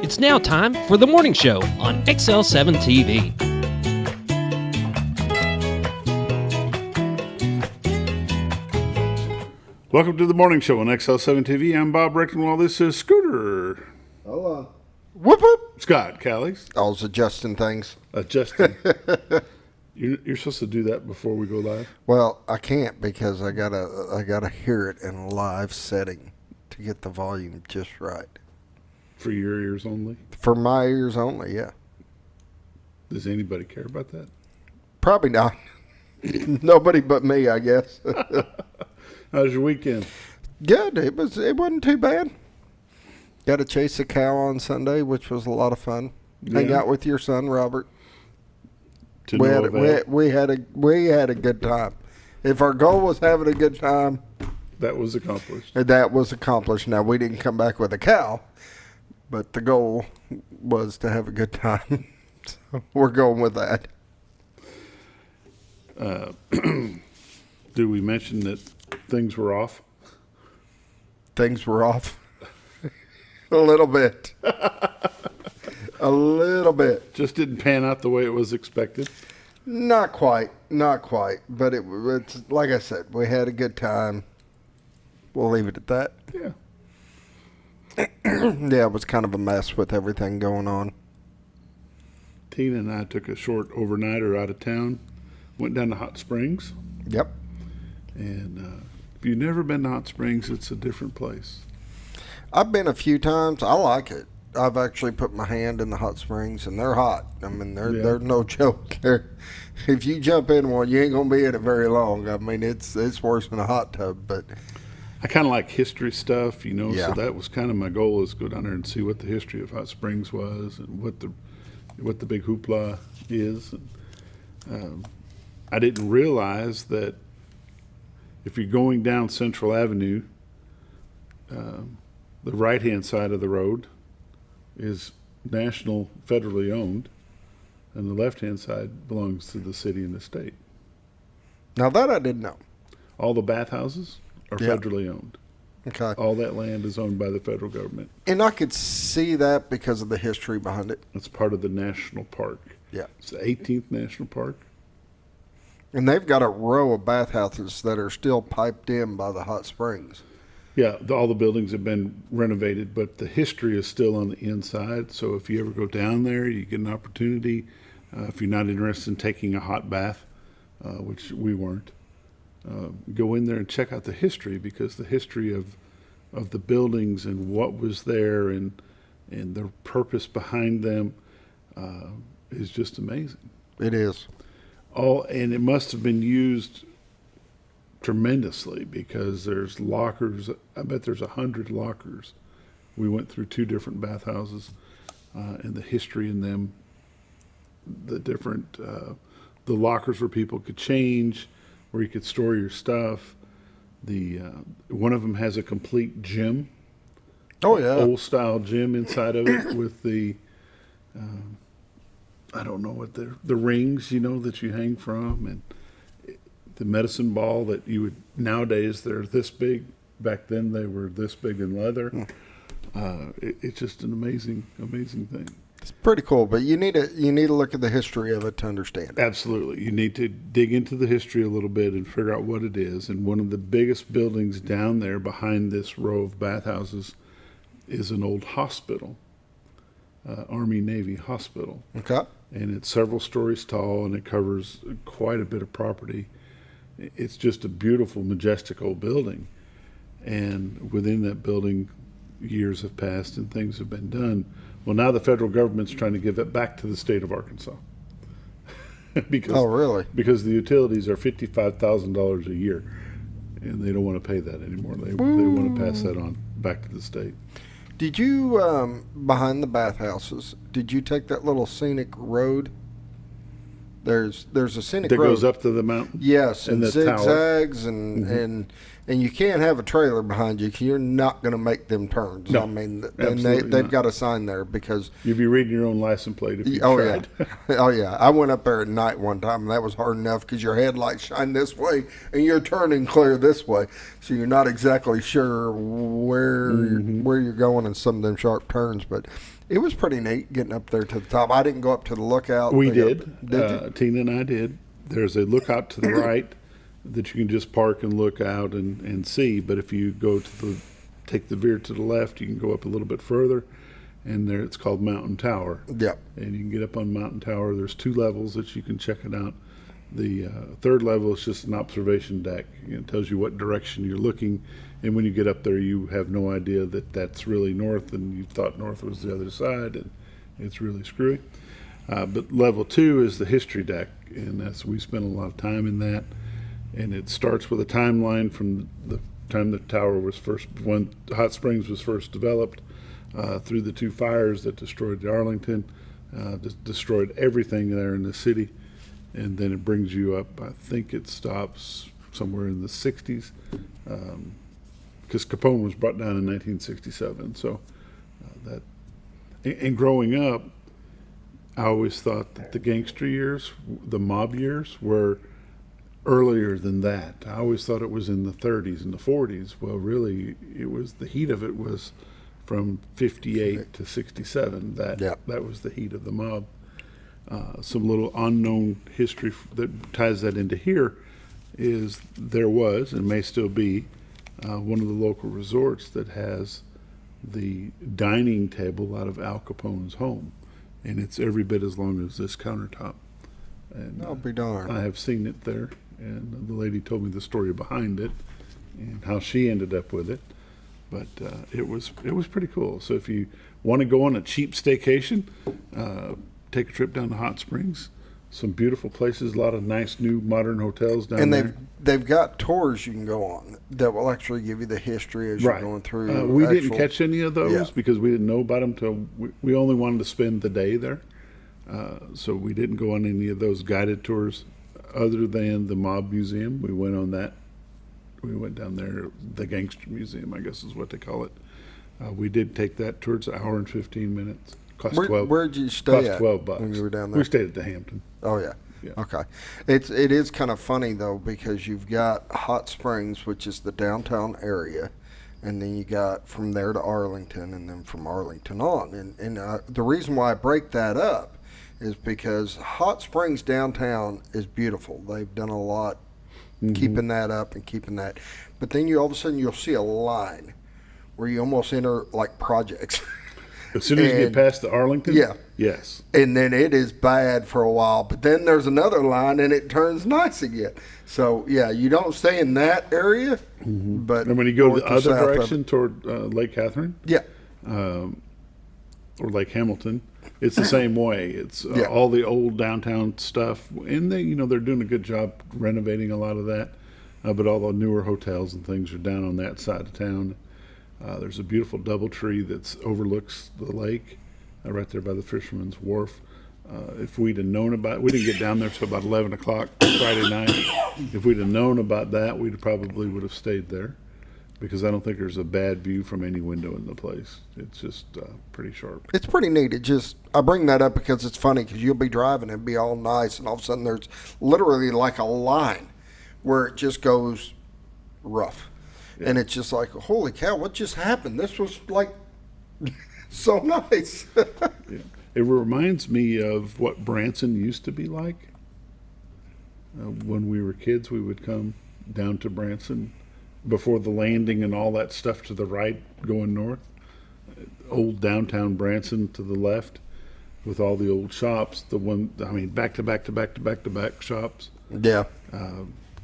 It's now time for the morning show on XL7-TV. Welcome to the morning show on XL7-TV. I'm Bob Reckenwell. This is Scooter. Hello. Whoop whoop. Scott Callies. I was adjusting things. Adjusting. You're supposed to do that before we go live? Well, I can't because I gotta hear it in a live setting to get the volume just right. For your ears only? For my ears only, yeah. Does anybody care about that? Probably not. Nobody but me, I guess. How was your weekend? Good. It wasn't too bad. Got to chase a cow on Sunday, which was a lot of fun. Yeah. Hang out with your son, Robert. To no avail. We had a good time. If our goal was having a good time, that was accomplished. That was accomplished. Now, we didn't come back with a cow, but the goal was to have a good time. So we're going with that. Did we mention that things were off? Things were off. A little bit. A little bit. Just didn't pan out the way it was expected? Not quite. But it's like I said, we had a good time. We'll leave it at that. Yeah. Yeah, it was kind of a mess with everything going on. Tina and I took a short overnighter out of town. Went down to Hot Springs. Yep. And if you've never been to Hot Springs, it's a different place. I've been a few times. I like it. I've actually put my hand in the hot springs, and they're hot. I mean, they're no joke. If you jump in one, you ain't gonna be in it very long. I mean, it's worse than a hot tub. But I kind of like history stuff, you know. Yeah. So that was kind of my goal, is go down there and see what the history of Hot Springs was and what the big hoopla is. And, I didn't realize that if you're going down Central Avenue, the right-hand side of the road is national, federally owned, and the left-hand side belongs to the city and the state. now that I didn't know. All the bathhouses are Yeah. federally owned. Okay. All that land is owned by the federal government. And I could see that because of the history behind it. It's part of the national park. Yeah. It's the 18th national park. And they've got a row of bathhouses that are still piped in by the hot springs. Yeah, all the buildings have been renovated, but the history is still on the inside. So if you ever go down there, you get an opportunity. If you're not interested in taking a hot bath, which we weren't, go in there and check out the history, because the history of the buildings and what was there and the purpose behind them is just amazing. It is. And it must have been used tremendously, because there's lockers. I bet there's 100 lockers. We went through 2 different bathhouses, and the history in them, the different, the lockers where people could change, where you could store your stuff. One of them has a complete gym. Oh, yeah. Old style gym inside of it with the, I don't know what the rings, you know, that you hang from, and the medicine ball that you would, nowadays they're this big. Back then they were this big in leather. It's just an amazing thing. It's pretty cool, but you need to look at the history of it to understand it. Absolutely. You need to dig into the history a little bit and figure out what it is. And one of the biggest buildings down there behind this row of bathhouses is an old hospital, Army-Navy hospital. Okay. And it's several stories tall, and it covers quite a bit of property. It's just a beautiful, majestic old building. And within that building, years have passed and things have been done. Well, now the federal government's trying to give it back to the state of Arkansas. Oh, really? Because the utilities are $55,000 a year, and they don't want to pay that anymore. They want to pass that on back to the state. Did you, behind the bathhouses, did you take that little scenic road? There's a scenic that road. goes up to the mountain? Yes, and and the tower. zigzags, and you can't have a trailer behind you, 'cause you're not going to make them turns. No, I mean, and absolutely they've not. got a sign there because. You'd be reading your own license plate if you tried. Yeah, oh yeah. I went up there at night one time, and that was hard enough because your headlights shine this way, and you're turning clear this way, so you're not exactly sure where where you're going and some of them sharp turns. But it was pretty neat getting up there to the top. I didn't go up to the lookout. We did. You? Tina and I did. There's a lookout to the right that you can just park and look out and see. But if you go take the veer to the left, you can go up a little bit further, and there it's called Mountain Tower. Yep. And you can get up on Mountain Tower. There's 2 levels that you can check it out. The third level is just an observation deck. It tells you what direction you're looking, and when you get up there, you have no idea that that's really north, and you thought north was the other side, and it's really screwy. But level 2 is the history deck, and we spent a lot of time in that. And it starts with a timeline from the time the tower was when Hot Springs was first developed, through the 2 fires that destroyed the Arlington, destroyed everything there in the city. And then it brings you up, I think it stops somewhere in the 60s, because Capone was brought down in 1967. So and growing up, I always thought that the gangster years, the mob years, were earlier than that. I always thought it was in the 30s and the 40s. Well, really, it was the heat of it was from 58 to 67. That was the heat of the mob. Some little unknown history that ties that into here is there was and may still be one of the local resorts that has the dining table out of Al Capone's home, and it's every bit as long as this countertop. And I'll be darned. I have seen it there, and the lady told me the story behind it and how she ended up with it. But it was pretty cool. So if you want to go on a cheap staycation, take a trip down to Hot Springs. Some beautiful places, a lot of nice new modern hotels down there. And they've got tours you can go on that will actually give you the history as you're going through. We didn't catch any of those because we didn't know about them till we only wanted to spend the day there. So we didn't go on any of those guided tours other than the Mob Museum. We went on that. We went down there, the Gangster Museum, I guess is what they call it. We did take that tour. It's an hour and 15 minutes. Where'd you stay at $12 when you were down there? We stayed at the Hampton. Oh yeah. Okay. It is kind of funny though, because you've got Hot Springs, which is the downtown area, and then you got from there to Arlington, and then from Arlington on. And the reason why I break that up is because Hot Springs downtown is beautiful. They've done a lot keeping that up and keeping that. But then all of a sudden you'll see a line where you almost enter like projects. As soon as you get past the Arlington? Yeah. Yes. And then it is bad for a while. But then there's another line and it turns nice again. So, yeah, you don't stay in that area. But and when you go the other direction toward Lake Catherine? Yeah. Or Lake Hamilton, it's the same way. It's all the old downtown stuff. And they're doing a good job renovating a lot of that. But all the newer hotels and things are down on that side of town. There's a beautiful double-tree that overlooks the lake right there by the Fisherman's Wharf. If we'd have known about it, we didn't get down there till about 11 o'clock Friday night. If we'd have known about that, we probably would have stayed there, because I don't think there's a bad view from any window in the place. It's just pretty sharp. It's pretty neat. I bring that up because it's funny, because you'll be driving and it'll be all nice, and all of a sudden there's literally like a line where it just goes rough. Yeah. And it's just like, holy cow, what just happened? This was like so nice. Yeah. It reminds me of what Branson used to be like. When we were kids, we would come down to Branson before the landing and all that stuff to the right going north. Old downtown Branson to the left with all the old shops. Back to back shops. Yeah.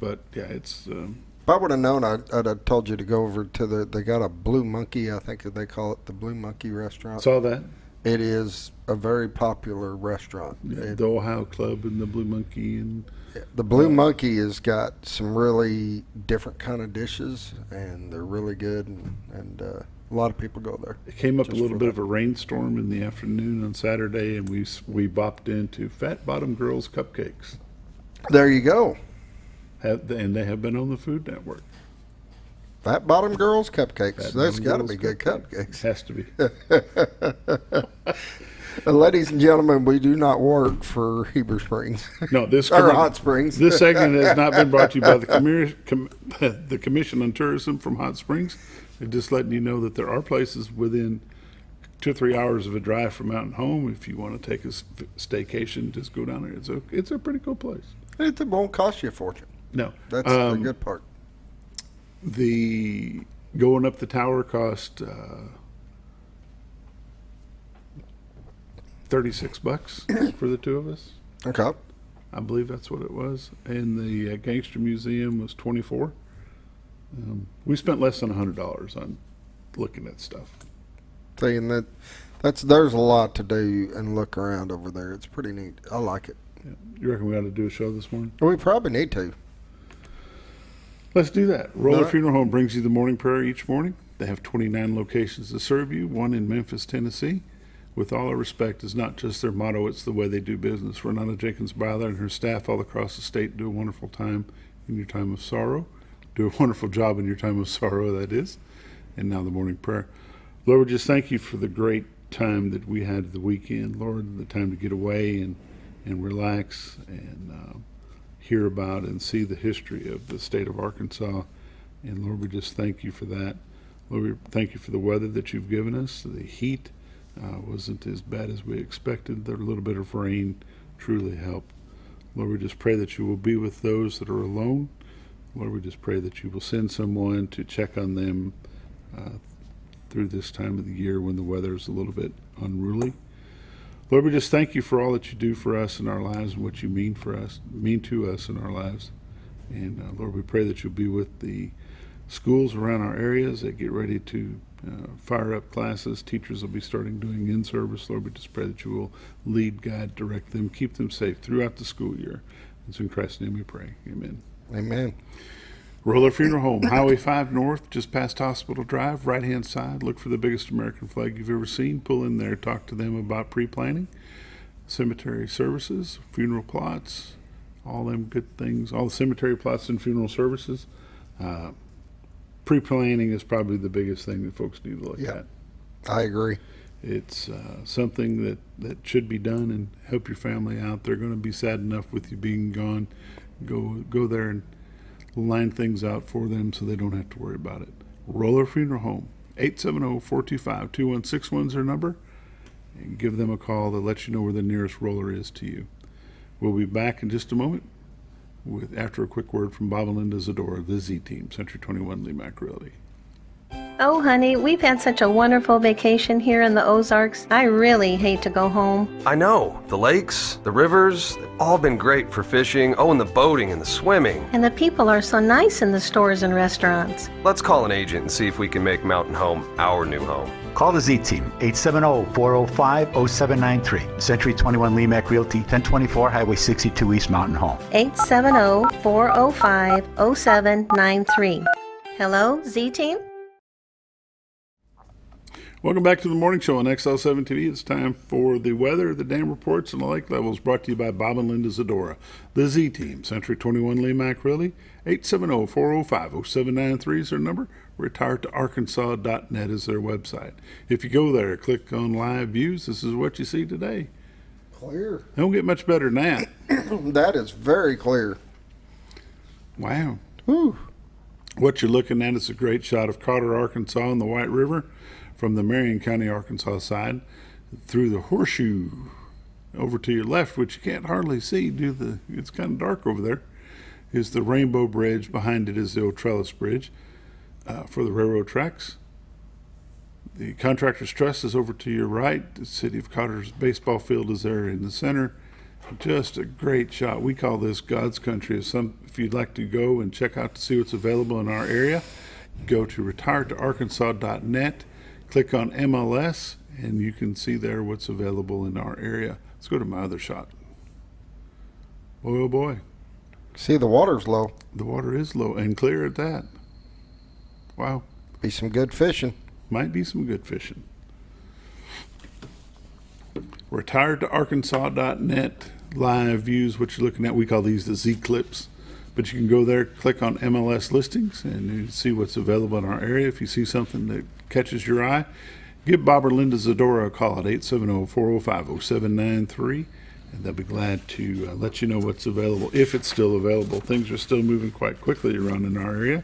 But yeah, it's... If I would have known, I'd have told you to go over to they got a Blue Monkey, I think they call it the Blue Monkey restaurant. Saw that. It is a very popular restaurant. Yeah, the Ohio Club and the Blue Monkey. And the Blue Monkey has got some really different kind of dishes, and they're really good, and a lot of people go there. It came up a little bit of a rainstorm in the afternoon on Saturday, and we bopped into Fat Bottom Girls Cupcakes. There you go. And they have been on the Food Network. Fat Bottom Girls Cupcakes. There's got to be good cupcakes. Has to be. Ladies and gentlemen, we do not work for Heber Springs. No, or Hot Springs. This segment has not been brought to you by the Commission on Tourism from Hot Springs. And just letting you know that there are places within 2 or 3 hours of a drive from Mountain Home. If you want to take a staycation, just go down there. It's a pretty cool place. It won't cost you a fortune. No. That's the good part. The going up the tower cost $36 for the two of us. Okay. I believe that's what it was. And the Gangster Museum was $24. We spent less than $100 on looking at stuff. Saying there's a lot to do and look around over there. It's pretty neat. I like it. Yeah. You reckon we ought to do a show this morning? We probably need to. Let's do that. Roller right. Funeral Home brings you the morning prayer each morning. They have 29 locations to serve you, one in Memphis, Tennessee. With all our respect is not just their motto, it's the way they do business. Renata Jenkins-Byler and her staff all across the state do a wonderful time in your time of sorrow. Do a wonderful job in your time of sorrow, that is. And now the morning prayer. Lord, we just thank you for the great time that we had the weekend, Lord, the time to get away and relax and hear about and see the history of the state of Arkansas. And Lord, we just thank you for that. Lord, we thank you for the weather that you've given us. The heat wasn't as bad as we expected. The little bit of rain truly helped. Lord, we just pray that you will be with those that are alone. Lord, we just pray that you will send someone to check on them through this time of the year when the weather is a little bit unruly. Lord, we just thank you for all that you do for us in our lives and what you mean to us in our lives. And Lord, we pray that you'll be with the schools around our areas that get ready to fire up classes. Teachers will be starting doing in-service. Lord, we just pray that you will lead, guide, direct them, keep them safe throughout the school year. It's in Christ's name we pray. Amen. Amen. Roller Funeral Home, Highway 5 North, just past Hospital Drive, right-hand side. Look for the biggest American flag you've ever seen. Pull in there, talk to them about pre-planning, cemetery services, funeral plots, all them good things, all the cemetery plots and funeral services. Pre-planning is probably the biggest thing that folks need to look at. I agree. It's something that should be done, and help your family out. They're going to be sad enough with you being gone. Go there and line things out for them so they don't have to worry about it. Roller Funeral Home, 870-425-2161 is their number, and give them a call to let you know where the nearest roller is to you. We'll be back in just a moment after a quick word from Bob and Linda Zadora, the Z-Team, Century 21 Lee Mack Realty. Oh, honey, we've had such a wonderful vacation here in the Ozarks. I really hate to go home. I know. The lakes, the rivers, they've all been great for fishing. Oh, and the boating and the swimming. And the people are so nice in the stores and restaurants. Let's call an agent and see if we can make Mountain Home our new home. Call the Z-Team, 870-405-0793. Century 21 Lee Mack Realty, 1024 Highway 62 East Mountain Home. 870-405-0793. Hello, Z-Team? Welcome back to the morning show on XL7-TV. It's time for the weather, the dam reports, and the lake levels, brought to you by Bob and Linda Zadora. The Z-Team, Century 21 Lee Mack Realty, 870-405-0793 is their number. Retiredtoarkansas.net is their website. If you go there, click on live views, this is what you see today. Clear. Don't get much better than that. That is very clear. Wow. Whew. What you're looking at is a great shot of Carter, Arkansas, and the White River from the Marion County, Arkansas side through the horseshoe over to your left, which you can't hardly see it's kind of dark over there, is the Rainbow Bridge. Behind it is the old Trellis Bridge for the railroad tracks. The Contractors Trust is over to your right. The City of Carter's baseball field is there in the center. Just a great shot. We call this God's country. If you'd like to go and check out to see what's available in our area, go to retiredtoarkansas.net. Click on MLS, and you can see there what's available in our area. Let's go to my other shot. Boy, oh boy. See, the water's low. The water is low and clear at that. Wow. Be some good fishing. Might be some good fishing. Retiredtoarkansas.net. Live views, what you're looking at. We call these the Z-Clips. But you can go there, click on MLS listings, and you see what's available in our area. If you see something that catches your eye, give Bob or Linda Zadora a call at 870-405-0793, and they'll be glad to let you know what's available, if it's still available. Things are still moving quite quickly around in our area.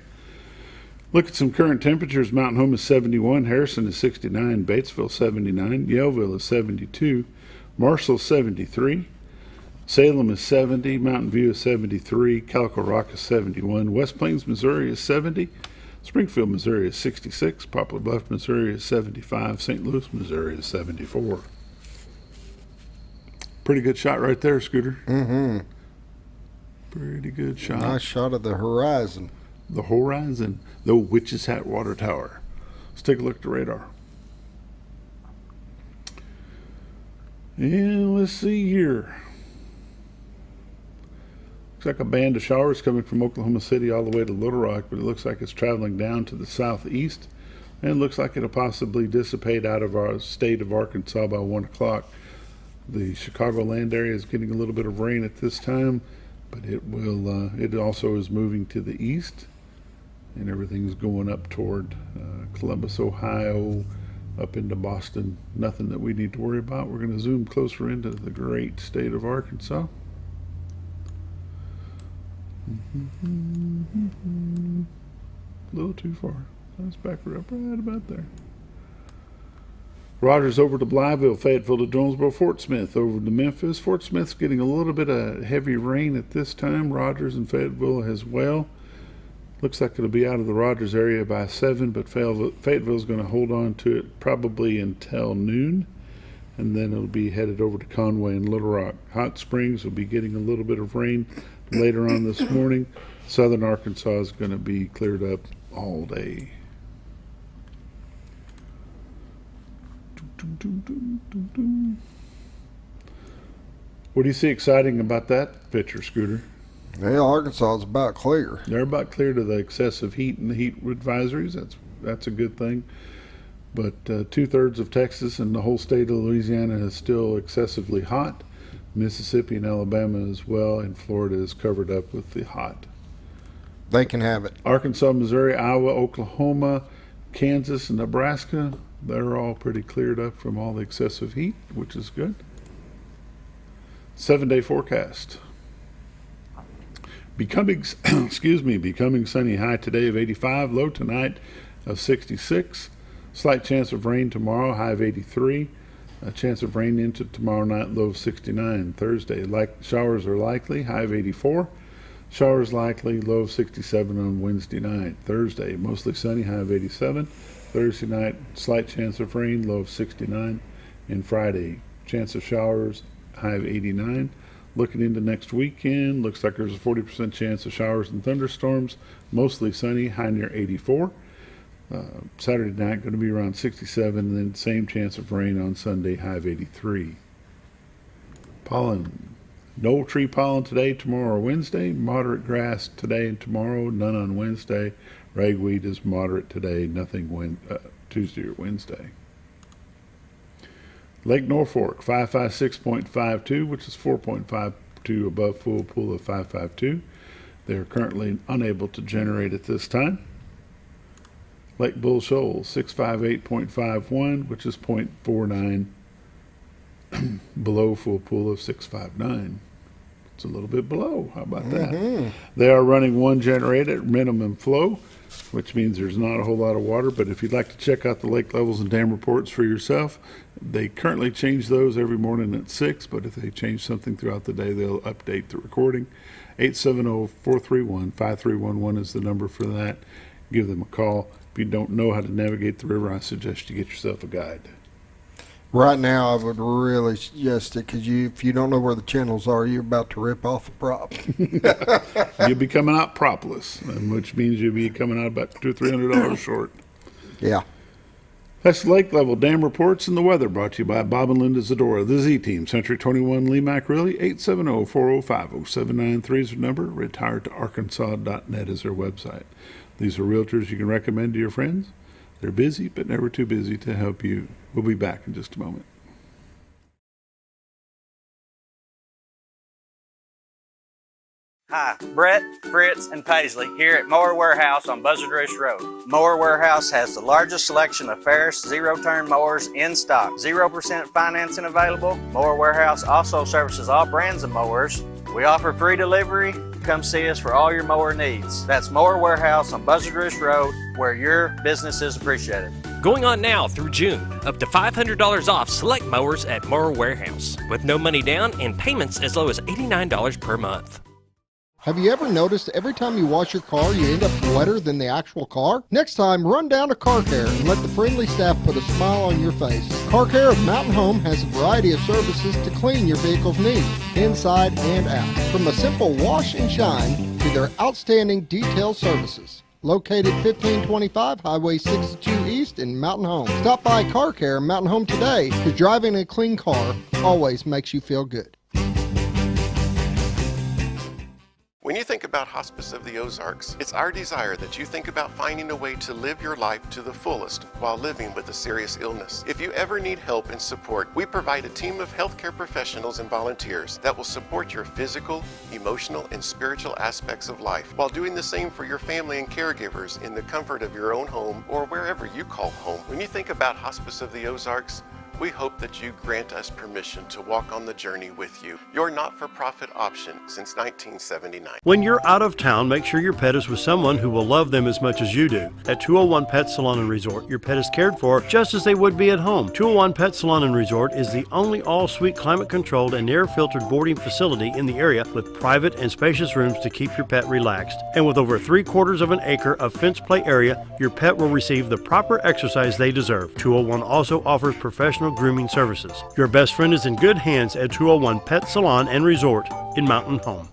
Look at some current temperatures. Mountain Home is 71, Harrison is 69, Batesville 79, Yellville is 72, Marshall 73, Salem is 70, Mountain View is 73, Calico Rock is 71, West Plains, Missouri is 70, Springfield, Missouri is 66, Poplar Bluff, Missouri is 75, St. Louis, Missouri is 74. Pretty good shot right there, Scooter. Mm-hmm. Pretty good shot. Nice shot of the horizon. The horizon, the Witch's Hat Water Tower. Let's take a look at the radar. And let's see here. Looks like a band of showers coming from Oklahoma City all the way to Little Rock, but it looks like it's traveling down to the southeast, and looks like it'll possibly dissipate out of our state of Arkansas by 1 o'clock. The Chicagoland area is getting a little bit of rain at this time, but it will. It also is moving to the east, and everything's going up toward Columbus, Ohio, up into Boston. Nothing that we need to worry about. We're going to zoom closer into the great state of Arkansas. A little too far. Let's back her up right about there. Rogers over to Blytheville, Fayetteville to Jonesboro, Fort Smith over to Memphis. Fort Smith's getting a little bit of heavy rain at this time. Rogers and Fayetteville as well. Looks like it'll be out of the Rogers area by 7, but Fayetteville's going to hold on to it probably until noon, and then it'll be headed over to Conway and Little Rock. Hot Springs will be getting a little bit of rain later on this morning. Southern Arkansas is going to be cleared up all day. What do you see exciting about that picture, Scooter? Yeah, Arkansas is about clear. They're about clear to the excessive heat and the heat advisories. That's a good thing. But 2/3 of Texas and the whole state of Louisiana is still excessively hot. Mississippi and Alabama as well, and Florida is covered up with the hot. They can have it. Arkansas, Missouri, Iowa, Oklahoma, Kansas, and Nebraska, they're all pretty cleared up from all the excessive heat, which is good. 7-day forecast. Becoming sunny, high today of 85, low tonight of 66. Slight chance of rain tomorrow, high of 83. A chance of rain into tomorrow night, low of 69. Thursday, showers are likely, high of 84. Showers likely, low of 67 on Wednesday night. Thursday, mostly sunny, high of 87. Thursday night, slight chance of rain, low of 69. And Friday, chance of showers, high of 89. Looking into next weekend, looks like there's a 40% chance of showers and thunderstorms, mostly sunny, high near 84. Saturday night going to be around 67, and then same chance of rain on Sunday, high of 83. Pollen. No tree pollen today, tomorrow, or Wednesday. Moderate grass today and tomorrow, none on Wednesday. Ragweed is moderate today, nothing Tuesday or Wednesday. Lake Norfolk, 556.52, which is 4.52 above full pool of 552. They are currently unable to generate at this time. Lake Bull Shoals, 658.51, which is 0.49 below full pool of 659. It's a little bit below. How about that? They are running one generator at minimum flow, which means there's not a whole lot of water. But if you'd like to check out the lake levels and dam reports for yourself, they currently change those every morning at 6. But if they change something throughout the day, they'll update the recording. 870-431-5311 is the number for that. Give them a call. If you don't know how to navigate the river, I suggest you get yourself a guide. Right now, I would really suggest it, because if you don't know where the channels are, you're about to rip off a prop. You'll be coming out propless, which means you'll be coming out about $200 or $300 short. Yeah. That's lake level dam reports and the weather, brought to you by Bob and Linda Zadora, the Z-Team, Century 21 Lee Mack Riley. 870-405-0793 is their number. Retiredtoarkansas.net is their website. These are realtors you can recommend to your friends. They're busy, but never too busy to help you. We'll be back in just a moment. Hi, Brett, Fritz, and Paisley here at Mower Warehouse on Buzzard Roost Road. Mower Warehouse has the largest selection of Ferris zero-turn mowers in stock. 0% financing available. Mower Warehouse also services all brands of mowers, We offer free delivery. Come see us for all your mower needs. That's Mower Warehouse on Buzzard Ridge Road, where your business is appreciated. Going on now through June. Up to $500 off select mowers at Mower Warehouse. With no money down and payments as low as $89 per month. Have you ever noticed every time you wash your car, you end up wetter than the actual car? Next time, run down to Car Care and let the friendly staff put a smile on your face. Car Care of Mountain Home has a variety of services to clean your vehicle's needs, inside and out. From a simple wash and shine to their outstanding detail services. Located 1525 Highway 62 East in Mountain Home. Stop by Car Care Mountain Home today, because driving a clean car always makes you feel good. When you think about Hospice of the Ozarks, it's our desire that you think about finding a way to live your life to the fullest while living with a serious illness. If you ever need help and support, we provide a team of healthcare professionals and volunteers that will support your physical, emotional, and spiritual aspects of life while doing the same for your family and caregivers in the comfort of your own home or wherever you call home. When you think about Hospice of the Ozarks, we hope that you grant us permission to walk on the journey with you. Your not-for-profit option since 1979. When you're out of town, make sure your pet is with someone who will love them as much as you do. At 201 Pet Salon and Resort, your pet is cared for just as they would be at home. 201 Pet Salon and Resort is the only all-suite climate-controlled and air-filtered boarding facility in the area with private and spacious rooms to keep your pet relaxed. And with over 3/4 of an acre of fenced play area, your pet will receive the proper exercise they deserve. 201 also offers professional grooming services. Your best friend is in good hands at 201 Pet Salon and Resort in Mountain Home.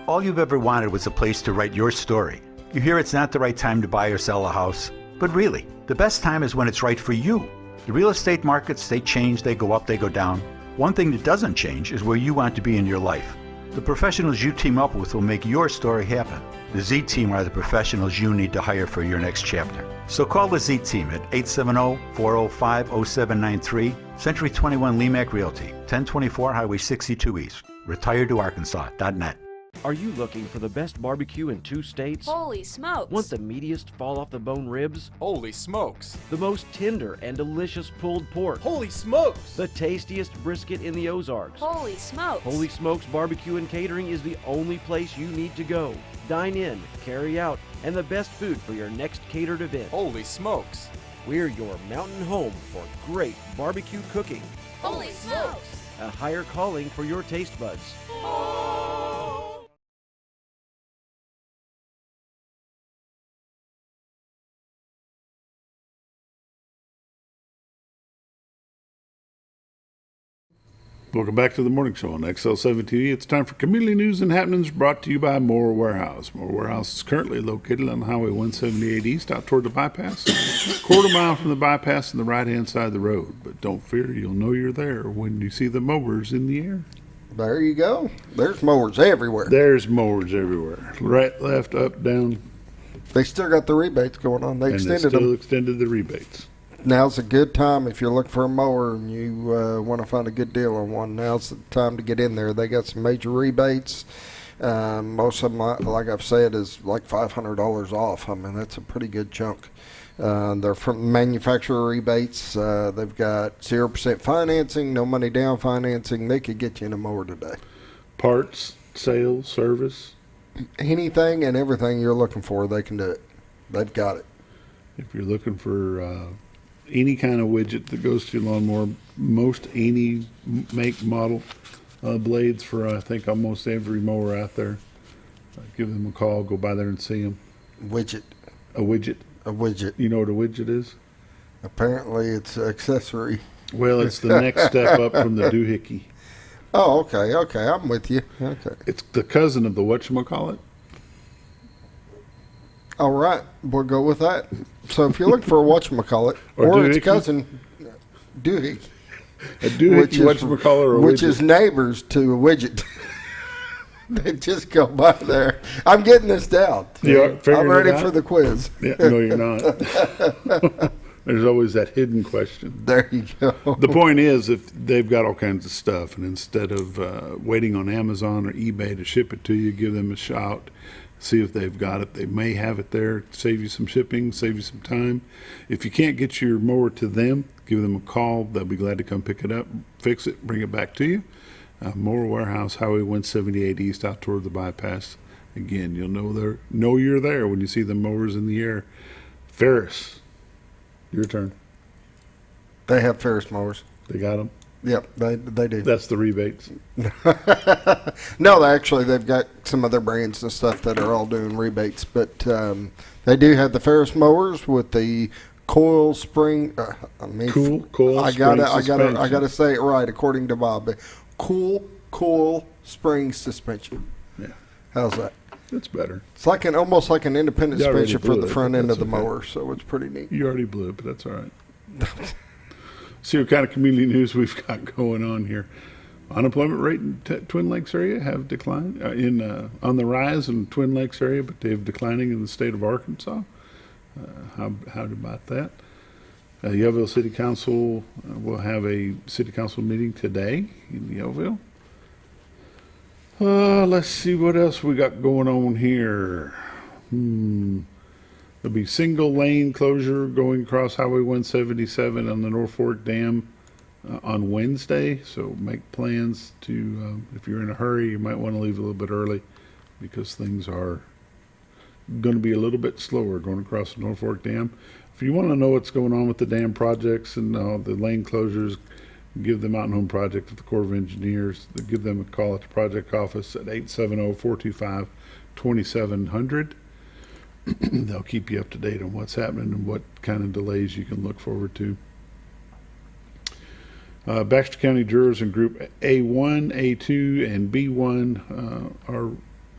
All you've ever wanted was a place to write your story. You hear it's not the right time to buy or sell a house, but really, the best time is when it's right for you. The real estate markets, they change, they go up, they go down. One thing that doesn't change is where you want to be in your life. The professionals you team up with will make your story happen. The Z Team are the professionals you need to hire for your next chapter. So call the Z Team at 870-405-0793, Century 21 Lemac Realty, 1024 Highway 62 East, retiredtoarkansas.net. Are you looking for the best barbecue in 2 states? Holy smokes! Want the meatiest fall-off-the-bone ribs? Holy smokes! The most tender and delicious pulled pork? Holy smokes! The tastiest brisket in the Ozarks? Holy smokes! Holy Smokes Barbecue and Catering is the only place you need to go. Dine in, carry out, and the best food for your next catered event. Holy smokes! We're your mountain home for great barbecue cooking. Holy smokes! A higher calling for your taste buds. Welcome back to the morning show on XL7-TV. It's time for community news and happenings brought to you by Moore Warehouse. Moore Warehouse is currently located on Highway 178 East out toward the bypass, quarter-mile from the bypass on the right-hand side of the road. But don't fear, you'll know you're there when you see the mowers in the air. There you go. There's mowers everywhere. There's mowers everywhere. Right, left, up, down. They still got the rebates going on. They extended them. Extended the rebates. Now's a good time if you're looking for a mower and you want to find a good deal on one. Now's the time to get in there. They got some major rebates. Most of them, like I've said, is like $500 off. I mean, that's a pretty good chunk. They're from manufacturer rebates. They've got 0% financing, no money down financing. They could get you in a mower today. Parts, sales, service. Anything and everything you're looking for, they can do it. They've got it. If you're looking for any kind of widget that goes to your lawnmower, most any make, model, blades for I think almost every mower out there. Give them a call, go by there and see them. Widget. A widget. A widget. You know what a widget is? Apparently it's an accessory. Well, it's the next step up from the doohickey. Oh, okay, I'm with you. Okay. It's the cousin of the whatchamacallit. All right, we'll go with that. So if you're looking for a whatchamacallit, or its cousin, doohickey. A doohickey whatchamacallit or a widget. Which is neighbors to a widget. They just go by there. I'm getting this down. I'm ready for the quiz. Yeah, no, you're not. There's always that hidden question. There you go. The point is, if they've got all kinds of stuff, and instead of waiting on Amazon or eBay to ship it to you, give them a shout. See if they've got it. They may have it there. Save you some shipping, save you some time. If you can't get your mower to them, give them a call. They'll be glad to come pick it up, fix it, bring it back to you. Mower Warehouse, Highway 178 East, out toward the bypass. Again, you'll know you're there when you see the mowers in the air. Ferris, your turn. They have Ferris mowers. They got them? Yep, they do. That's the rebates. No, they've got some other brands and stuff that are all doing rebates, but they do have the Ferris mowers with the coil spring. Cool. I gotta say it right according to Bob. Cool spring suspension. Yeah. How's that? That's better. It's like almost like an independent You already suspension for blew the it, front but end of that's the okay. mower, so it's pretty neat. You already blew it, but that's all right. See what kind of community news we've got going on here. Unemployment rate in Twin Lakes area have declined on the rise in Twin Lakes area, but they've declining in the state of Arkansas. How about that? Yellville City Council will have a city council meeting today in Yellville. Let's see what else we got going on here. There'll be single lane closure going across Highway 177 on the North Fork Dam on Wednesday. So make plans to, if you're in a hurry, you might want to leave a little bit early because things are going to be a little bit slower going across the North Fork Dam. If you want to know what's going on with the dam projects and the lane closures, give the Mountain Home Project at the Corps of Engineers. Give them a call at the project office at 870-425-2700. They'll keep you up to date on what's happening and what kind of delays you can look forward to. Baxter County jurors in Group A1, A2, and B1 are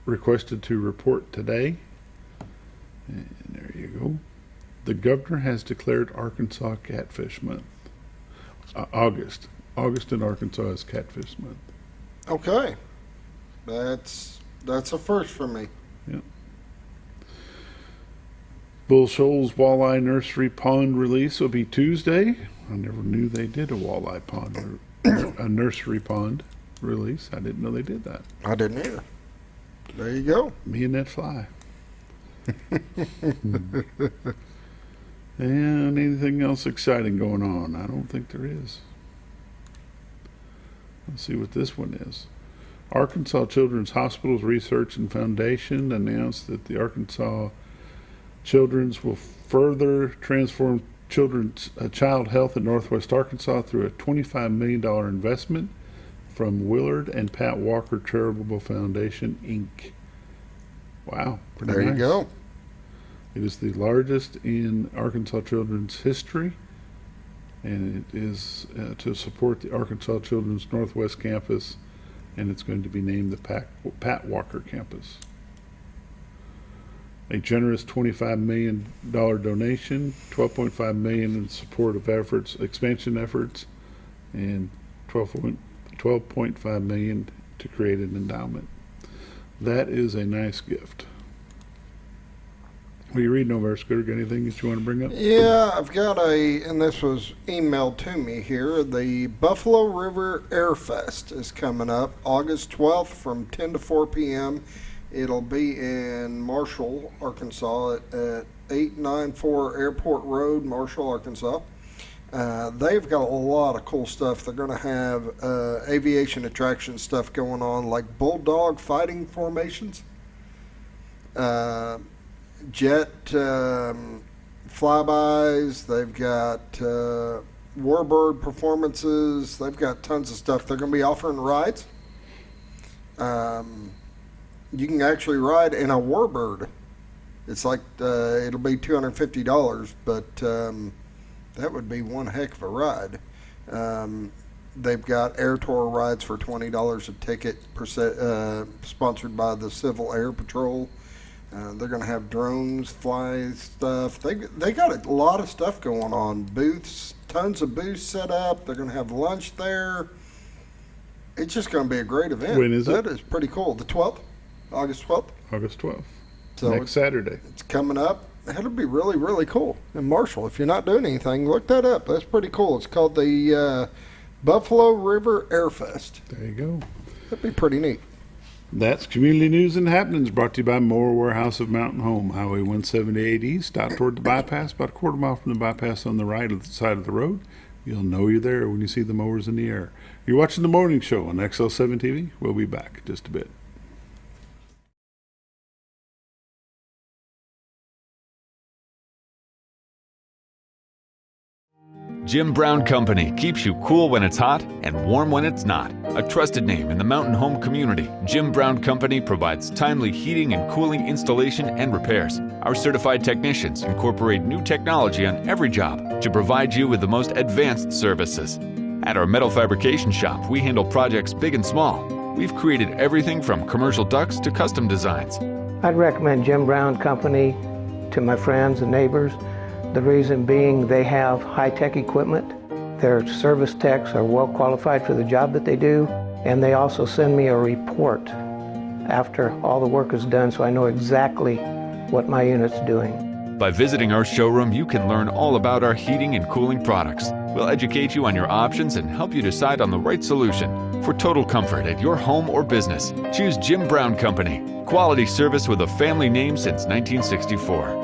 requested to report today. And there you go. The governor has declared Arkansas Catfish Month. August in Arkansas is Catfish Month. Okay, that's a first for me. Yeah. Bull Shoals Walleye Nursery Pond release will be Tuesday. I never knew they did a walleye pond or a nursery pond release. I didn't know they did that. I didn't either. There you go. Me and that fly. And anything else exciting going on? I don't think there is. Let's see what this one is. Arkansas Children's Hospitals Research and Foundation announced that the Arkansas Children's will further transform child health in Northwest Arkansas through a $25 million investment from Willard and Pat Walker Charitable Foundation, Inc. Wow. There you go. It is the largest in Arkansas Children's history, and it is to support the Arkansas Children's Northwest Campus, and it's going to be named the Pat Walker Campus. A generous $25 million donation, $12.5 million in support of expansion efforts, and $12.5 million to create an endowment. That is a nice gift. What are you reading over there, Scooter? Got anything that you want to bring up? Yeah, I've got and this was emailed to me here. The Buffalo River Air Fest is coming up August 12th from 10 to 4 p.m. It'll be in Marshall, Arkansas at 894 Airport Road, Marshall, Arkansas. They've got a lot of cool stuff. They're going to have aviation attraction stuff going on, like bulldog fighting formations, jet flybys. They've got warbird performances. They've got tons of stuff. They're going to be offering rides. You can actually ride in a warbird. It's like it'll be $250, but that would be one heck of a ride. They've got air tour rides for $20 a ticket, sponsored by the Civil Air Patrol. They're going to have drones, fly stuff. They got a lot of stuff going on. Booths, tons of booths set up. They're going to have lunch there. It's just going to be a great event. When is it? That is pretty cool. The 12th, August 12th. August 12th. So next Saturday. It's coming up. It'll be really, really cool. In Marshall, if you're not doing anything, look that up. That's pretty cool. It's called the Buffalo River Air Fest. There you go. That'd be pretty neat. That's community news and happenings brought to you by Mower Warehouse of Mountain Home, Highway 178 East, out toward the bypass, about a quarter mile from the bypass on the right of the side of the road. You'll know you're there when you see the mowers in the air. You're watching The Morning Show on XL7-TV. We'll be back in just a bit. Jim Brown Company keeps you cool when it's hot and warm when it's not. A trusted name in the mountain home community, Jim Brown Company provides timely heating and cooling installation and repairs. Our certified technicians incorporate new technology on every job to provide you with the most advanced services. At our metal fabrication shop, we handle projects big and small. We've created everything from commercial ducts to custom designs. I'd recommend Jim Brown Company to my friends and neighbors. The reason being they have high-tech equipment. Their service techs are well qualified for the job that they do, and they also send me a report after all the work is done so I know exactly what my unit's doing. By visiting our showroom, you can learn all about our heating and cooling products. We'll educate you on your options and help you decide on the right solution. For total comfort at your home or business, choose Jim Brown Company. Quality service with a family name since 1964.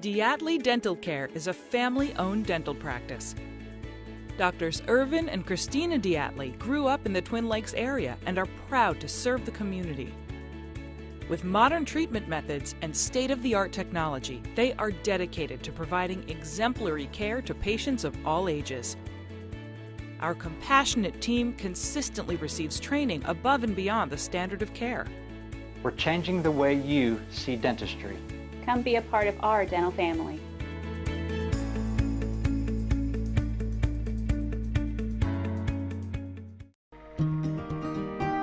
Diatley Dental Care is a family-owned dental practice. Doctors Irvin and Christina Diatley grew up in the Twin Lakes area and are proud to serve the community. With modern treatment methods and state-of-the-art technology, they are dedicated to providing exemplary care to patients of all ages. Our compassionate team consistently receives training above and beyond the standard of care. We're changing the way you see dentistry. Come be a part of our dental family.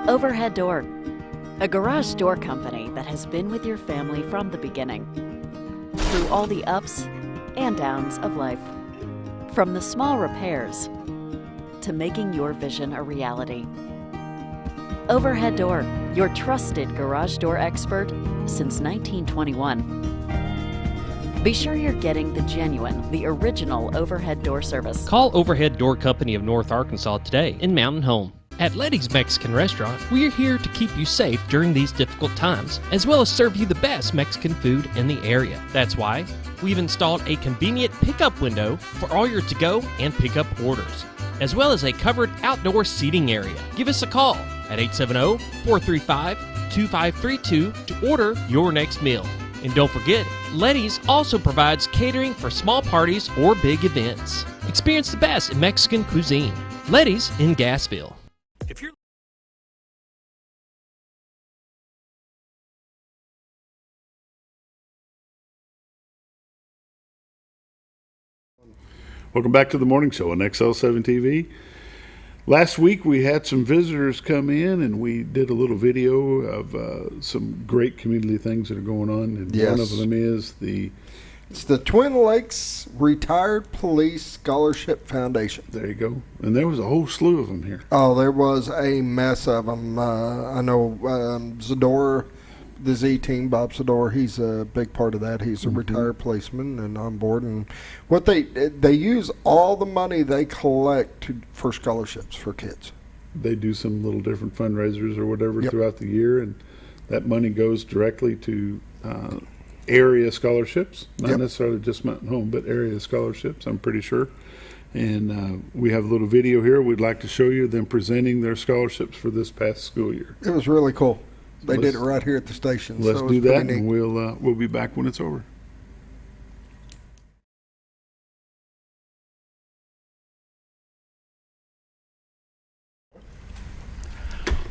Overhead Door, a garage door company that has been with your family from the beginning, through all the ups and downs of life. From the small repairs to making your vision a reality. Overhead Door, your trusted garage door expert since 1921. Be sure you're getting the genuine, the original overhead door service. Call Overhead Door Company of North Arkansas today in Mountain Home. At Letty's Mexican Restaurant, we're here to keep you safe during these difficult times, as well as serve you the best Mexican food in the area. That's why we've installed a convenient pickup window for all your to-go and pickup orders, as well as a covered outdoor seating area. Give us a call at 870-435-2532 to order your next meal. And don't forget, Letty's also provides catering for small parties or big events. Experience the best in Mexican cuisine. Letty's in Gassville. If you're Welcome back to the morning show on XL7-TV. Last week we had some visitors come in and we did a little video of some great community things that are going on. And one of them is it's the Twin Lakes Retired Police Scholarship Foundation. There you go. And there was a whole slew of them here. Oh, there was a mess of them. I know Zador, the Z team, Bob Zador, he's a big part of that. He's a retired policeman and on board. And what they use all the money they collect for scholarships for kids. They do some little different fundraisers or whatever throughout the year, and that money goes directly to area scholarships, not necessarily just Mountain Home, but area scholarships, I'm pretty sure. And we have a little video here. We'd like to show you them presenting their scholarships for this past school year. It was really cool. They did it right here at the station. Let's so do that, and we'll be back when it's over.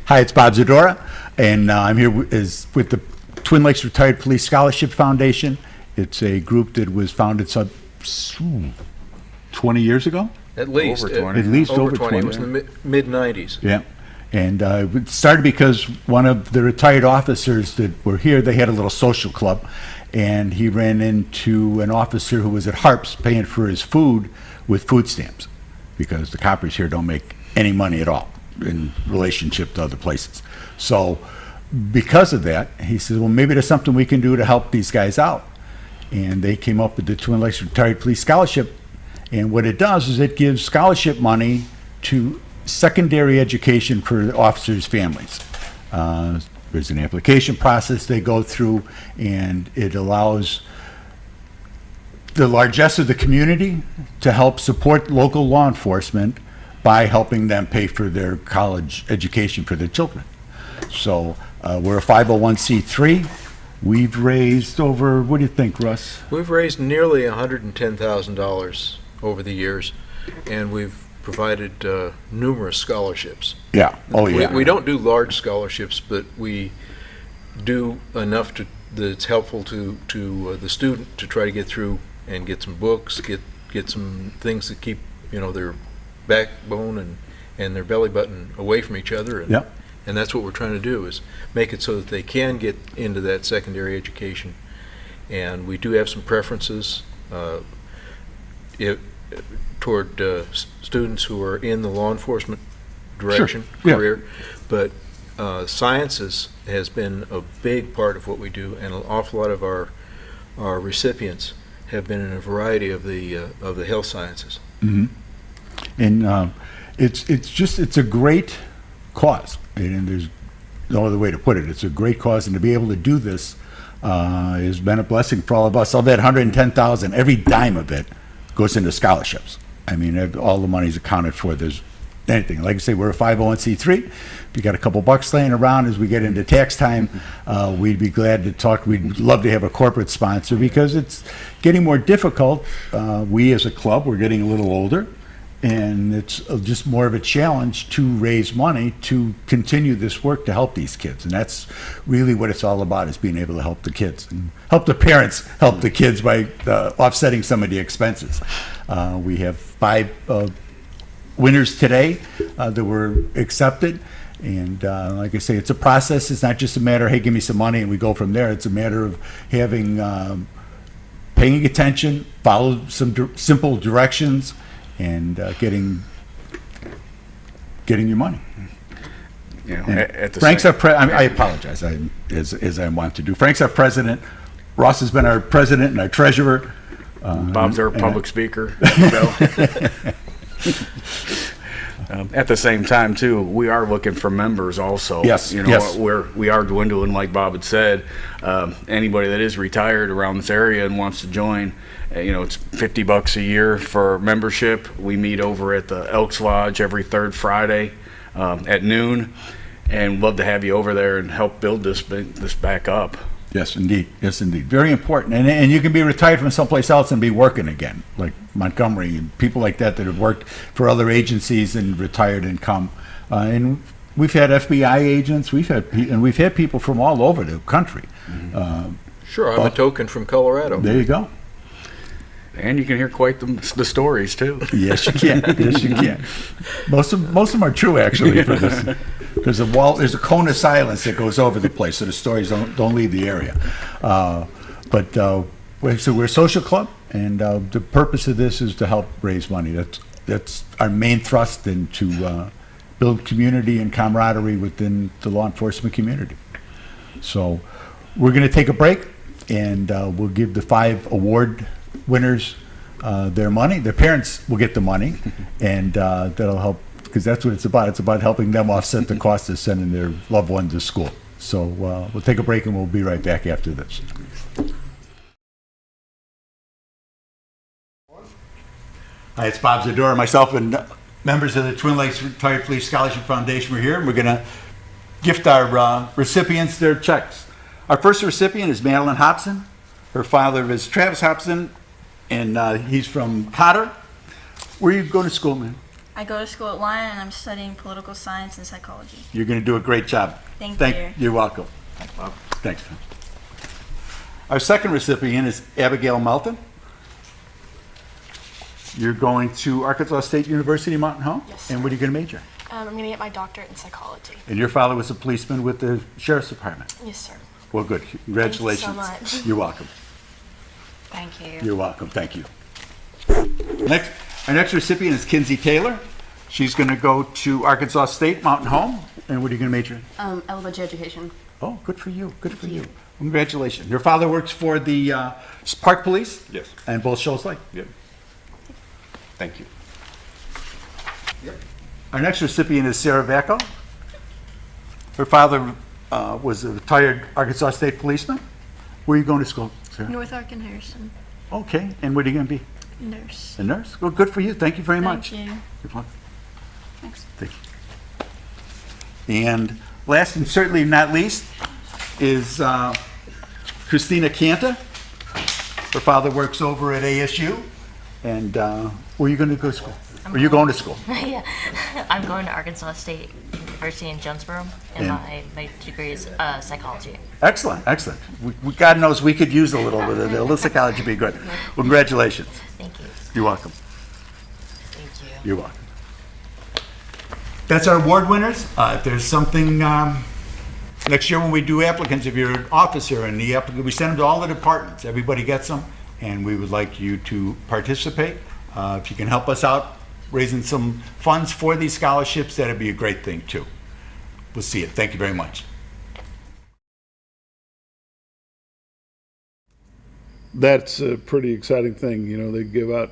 Hi, it's Bob Zadora, and I'm here with the Twin Lakes Retired Police Scholarship Foundation. It's a group that was founded 20 years ago? At least. Over 20. At least over 20. It was in the mid-90s. Yeah. And it started because one of the retired officers that were here, they had a little social club, and he ran into an officer who was at Harps paying for his food with food stamps, because the coppers here don't make any money at all in relationship to other places. So because of that, he said, well, maybe there's something we can do to help these guys out. And they came up with the Twin Lakes Retired Police Scholarship. And what it does is it gives scholarship money to secondary education for officers' families. There's an application process they go through, and it allows the largesse of the community to help support local law enforcement by helping them pay for their college education for their children. So we're a 501c3. We've raised over, what do you think, Russ? We've raised nearly $110,000 over the years, and we've provided numerous scholarships. Yeah. Oh, yeah. We don't do large scholarships, but we do enough that it's helpful to the student to try to get through and get some books, get some things that keep their backbone and their belly button away from each other. And, Yep. and that's what we're trying to do, is make it so that they can get into that secondary education. And we do have some preferences toward students who are in the law enforcement direction, Sure. Yeah. career, but sciences has been a big part of what we do, and an awful lot of our recipients have been in a variety of the health sciences. Mm-hmm. And it's a great cause, and there's no other way to put it. It's a great cause, and to be able to do this has been a blessing for all of us. Of that $110,000, every dime of it goes into scholarships. I mean, all the money's accounted for. There's anything. Like I say, we're a 501c3. If you got a couple bucks laying around as we get into tax time, we'd be glad to talk. We'd love to have a corporate sponsor because it's getting more difficult. We as a club, we're getting a little older, and it's just more of a challenge to raise money to continue this work to help these kids. And that's really what it's all about, is being able to help the kids and help the parents help the kids by offsetting some of the expenses. We have 5 winners today that were accepted. And like I say, it's a process. It's not just a matter, hey, give me some money and we go from there. It's a matter of having, paying attention, follow some simple directions, and getting your money. At the Frank's I apologize, as I want to do. Frank's our president. Ross has been our president and our treasurer. Bob's our public speaker. At the same time, too, we are looking for members also. Yes, yes. We are dwindling, like Bob had said. Anybody that is retired around this area and wants to join, it's $50 a year for membership. We meet over at the Elks Lodge every third Friday at noon, and love to have you over there and help build this back up. Yes, indeed. Yes, indeed. Very important. And you can be retired from someplace else and be working again, like Montgomery and people like that have worked for other agencies and retired and come. And we've had FBI agents. We've had people from all over the country. Mm-hmm. Sure, I'm a token from Colorado. There you go. And you can hear quite the stories too. Yes, you can. Yes, you can. Most of them are true, actually. For this. There's a cone of silence that goes over the place, so the stories don't leave the area. So we're a social club, and the purpose of this is to help raise money. That's our main thrust, and to build community and camaraderie within the law enforcement community. So we're going to take a break, and we'll give the 5 award winners their money. Their parents will get the money, and that'll help, because that's what it's about. It's about helping them offset the cost of sending their loved ones to school. So we'll take a break, and we'll be right back after this. Hi, it's Bob Zadora. Myself and members of the Twin Lakes Retired Police Scholarship Foundation were here, and we're going to gift our recipients their checks. Our first recipient is Madeline Hobson. Her father is Travis Hobson, and he's from Cotter. Where are you going to school, man? I go to school at Lyon, and I'm studying political science and psychology. You're going to do a great job. Thank you. You're welcome. Thanks. Our second recipient is Abigail Melton. You're going to Arkansas State University, Mountain Home? Yes, sir. And what are you going to major in? I'm going to get my doctorate in psychology. And your father was a policeman with the Sheriff's Department? Yes, sir. Well, good. Congratulations. Thank you so much. You're welcome. Thank you. You're welcome. Thank you. Our next recipient is Kinsey Taylor. She's going to go to Arkansas State Mountain Home. And what are you going to major in? Elementary education. Oh, good for you. Good for you. Congratulations. Your father works for the Park Police? Yes. And both Shoals Lake? Yep. Thank you. Our next recipient is Sarah Vacco. Her father was a retired Arkansas State policeman. Where are you going to school, Sarah? North Ark and Harrison. Okay, and what are you going to be? Nurse. A nurse? Well, good for you. Thank you very much. Thank you. Good luck. Thanks. Thank you. And last and certainly not least is Christina Canta. Her father works over at ASU. And where are you going to go to school? Are you going to school? Yeah, I'm going to Arkansas State University in Jonesboro, and my degree is psychology. Excellent, excellent. God knows we could use a little bit of the little psychology would be good. Well, congratulations. Thank you. You're welcome. Thank you. You're welcome. That's our award winners. If there's something next year when we do applicants, if you're an officer and the applicant, we send them to all the departments. Everybody gets them, and we would like you to participate. If you can help us out raising some funds for these scholarships, that'd be a great thing too. We'll see it. Thank you very much. That's a pretty exciting thing. You know, they give out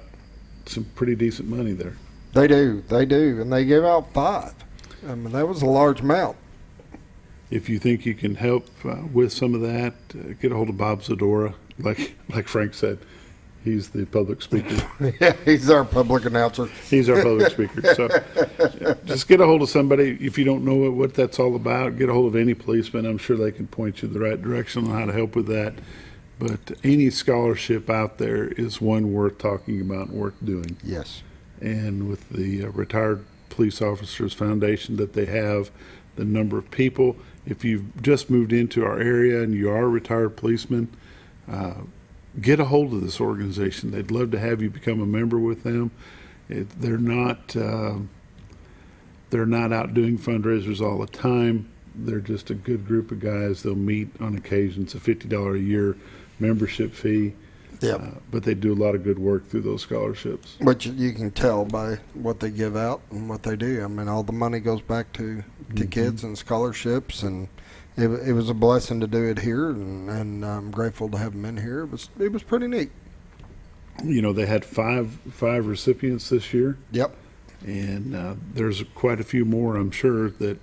some pretty decent money there. They do, and they give out 5. I mean, that was a large amount. If you think you can help with some of that, get a hold of Bob Zadora. Like Frank said, he's the public speaker. Yeah, he's our public announcer. He's our public speaker. So just get a hold of somebody. If you don't know what that's all about, get a hold of any policeman. I'm sure they can point you the right direction on how to help with that. But any scholarship out there is one worth talking about and worth doing. Yes. And with the Retired Police Officers Foundation that they have, the number of people, if you've just moved into our area and you are a retired policeman, get a hold of this organization. They'd love to have you become a member with them. They're not out doing fundraisers all the time. They're just a good group of guys. They'll meet on occasion. It's a $50 a year membership fee. Yep. But they do a lot of good work through those scholarships. But you can tell by what they give out and what they do. I mean, all the money goes back to kids and scholarships, and it was a blessing to do it here, and I'm grateful to have them in here. It was pretty neat. You know, they had five recipients this year. Yep. And there's quite a few more, I'm sure, that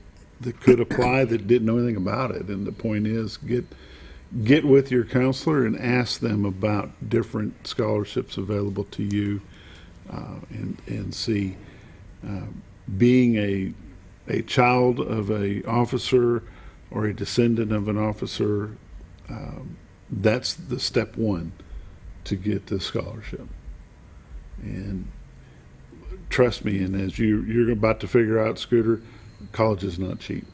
could apply that didn't know anything about it. And the point is, get with your counselor and ask them about different scholarships available to you, and see. Being a child of a officer or a descendant of an officer, that's the step one to get the scholarship. And trust me, and as you're about to figure out, Scooter, college is not cheap.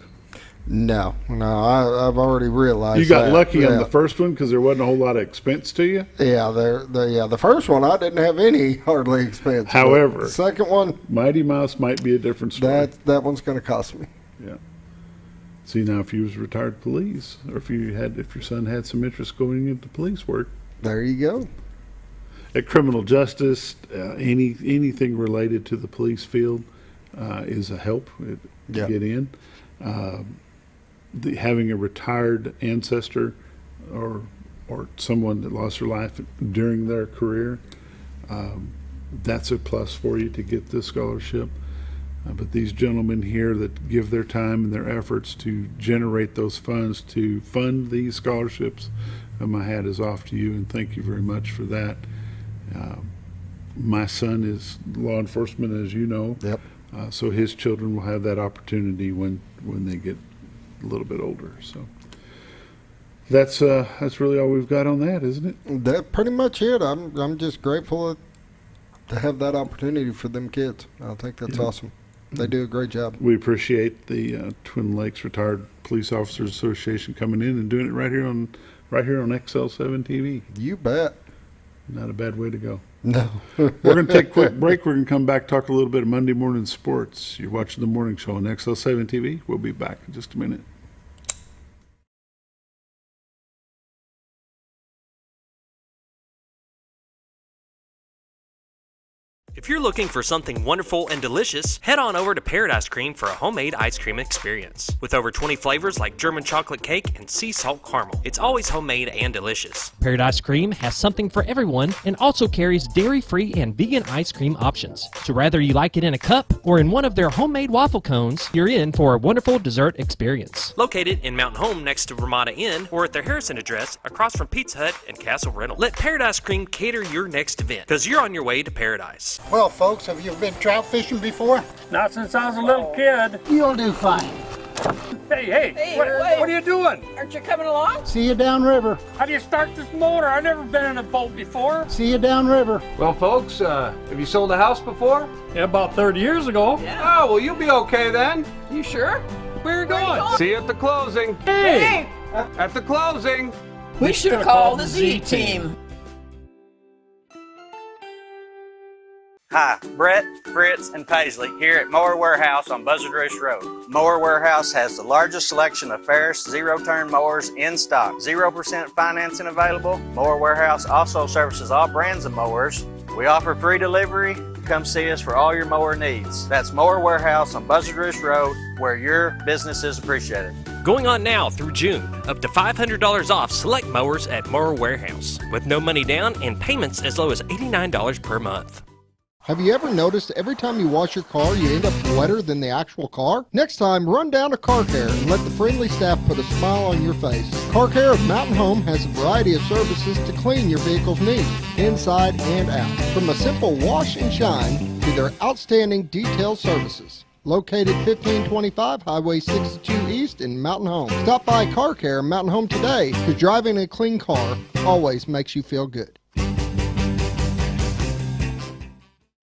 No, I've already realized. You got that. lucky on the first one because there wasn't a whole lot of expense to you. Yeah, the first one I didn't have any hardly expense. However, the second one, Mighty Mouse might be a different story. That one's going to cost me. Yeah. See, now if you was retired police, or if your son had some interest going into police work, there you go. At criminal justice, anything related to the police field is a help to get in. Having a retired ancestor or someone that lost their life during their career, that's a plus for you to get this scholarship. But these gentlemen here that give their time and their efforts to generate those funds to fund these scholarships, my hat is off to you, and thank you very much for that. My son is law enforcement, as you know. Yep. So his children will have that opportunity when they get a little bit older. So that's really all we've got on that, isn't it? That's pretty much it. I'm just grateful to have that opportunity for them kids. I think that's awesome. They do a great job. We appreciate the Twin Lakes Retired Police Officers Association coming in and doing it right here on XL7-TV. You bet. Not a bad way to go. No. We're going to take a quick break. We're going to come back, talk a little bit of Monday morning sports. You're watching the morning show on XL7-TV. We'll be back in just a minute. If you're looking for something wonderful and delicious, head on over to Paradise Cream for a homemade ice cream experience. With over 20 flavors like German chocolate cake and sea salt caramel, it's always homemade and delicious. Paradise Cream has something for everyone and also carries dairy-free and vegan ice cream options. So whether you like it in a cup or in one of their homemade waffle cones, you're in for a wonderful dessert experience. Located in Mountain Home next to Ramada Inn or at their Harrison address across from Pizza Hut and Castle Rental. Let Paradise Cream cater your next event, because you're on your way to paradise. Well, folks, have you been trout fishing before? Not since I was a little kid. You'll do fine. Hey, what are you doing? Aren't you coming along? See you downriver. How do you start this motor? I've never been in a boat before. See you downriver. Well, folks, have you sold a house before? Yeah, about 30 years ago. Yeah. Oh, well, you'll be okay then. You sure? Where are you going? See you at the closing. Hey! At the closing. We should have called the Z-Team. Hi, Brett, Fritz, and Paisley here at Mower Warehouse on Buzzard Roost Road. Mower Warehouse has the largest selection of Ferris zero-turn mowers in stock. 0% financing available. Mower Warehouse also services all brands of mowers. We offer free delivery. Come see us for all your mower needs. That's Mower Warehouse on Buzzard Roost Road, where your business is appreciated. Going on now through June, up to $500 off select mowers at Mower Warehouse, with no money down and payments as low as $89 per month. Have you ever noticed every time you wash your car, you end up wetter than the actual car? Next time, run down to Car Care and let the friendly staff put a smile on your face. Car Care of Mountain Home has a variety of services to clean your vehicle's needs, inside and out. From a simple wash and shine to their outstanding detailed services. Located 1525 Highway 62 East in Mountain Home. Stop by Car Care Mountain Home today, because driving a clean car always makes you feel good.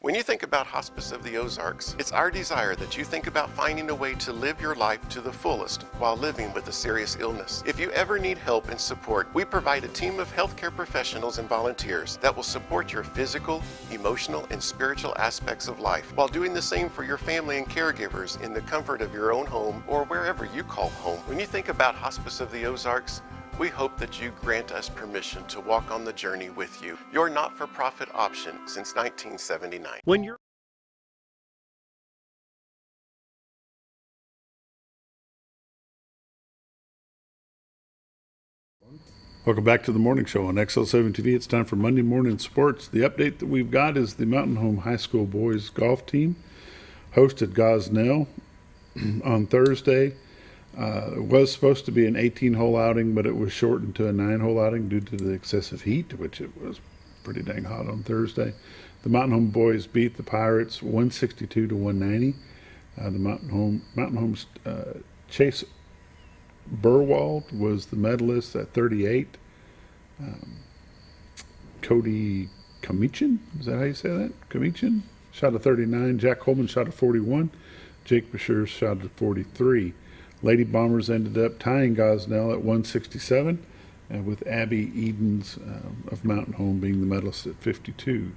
When you think about Hospice of the Ozarks, it's our desire that you think about finding a way to live your life to the fullest while living with a serious illness. If you ever need help and support, we provide a team of healthcare professionals and volunteers that will support your physical, emotional, and spiritual aspects of life while doing the same for your family and caregivers in the comfort of your own home or wherever you call home. When you think about Hospice of the Ozarks, we hope that you grant us permission to walk on the journey with you. Your not-for-profit option since 1979. When you're Welcome back to the morning show on XL7-TV. It's time for Monday Morning Sports. The update that we've got is the Mountain Home High School boys golf team hosted Gosnell on Thursday. It was supposed to be an 18-hole outing, but it was shortened to a 9-hole outing due to the excessive heat, which it was pretty dang hot on Thursday. The Mountain Home boys beat the Pirates 162 to 190. The Mountain Home's Chase Burwald was the medalist at 38. Cody Kamichin, is that how you say that? Kamichin shot a 39. Jack Coleman shot a 41. Jake Bashir shot a 43. Lady Bombers ended up tying Gosnell at 167, with Abby Edens of Mountain Home being the medalist at 52.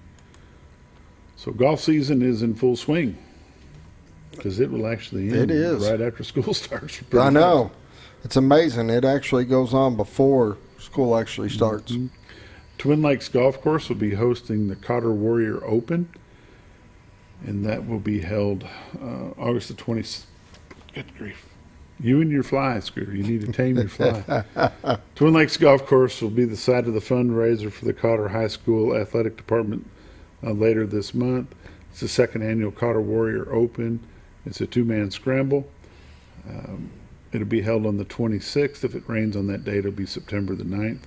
So golf season is in full swing, because it will actually end right after school starts. I know. It's amazing. It actually goes on before school actually starts. Mm-hmm. Twin Lakes Golf Course will be hosting the Cotter Warrior Open, and that will be held August the 20th. Good grief. You and your fly, Scooter. You need to tame your fly. Twin Lakes Golf Course will be the site of the fundraiser for the Cotter High School Athletic Department later this month. It's the second annual Cotter Warrior Open. It's a two-man scramble. It'll be held on the 26th. If it rains on that day, it'll be September the 9th.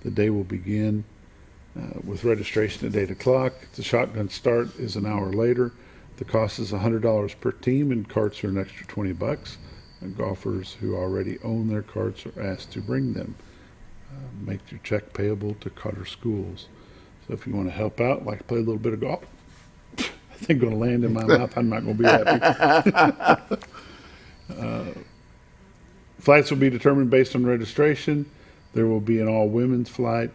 The day will begin with registration at 8 o'clock. The shotgun start is an hour later. The cost is $100 per team, and carts are an extra $20. And golfers who already own their carts are asked to bring them. Make your check payable to Cotter Schools. So if you want to help out, like play a little bit of golf, I think going to land in my mouth, I'm not going to be happy. Flights will be determined based on registration. There will be an all-women's flight.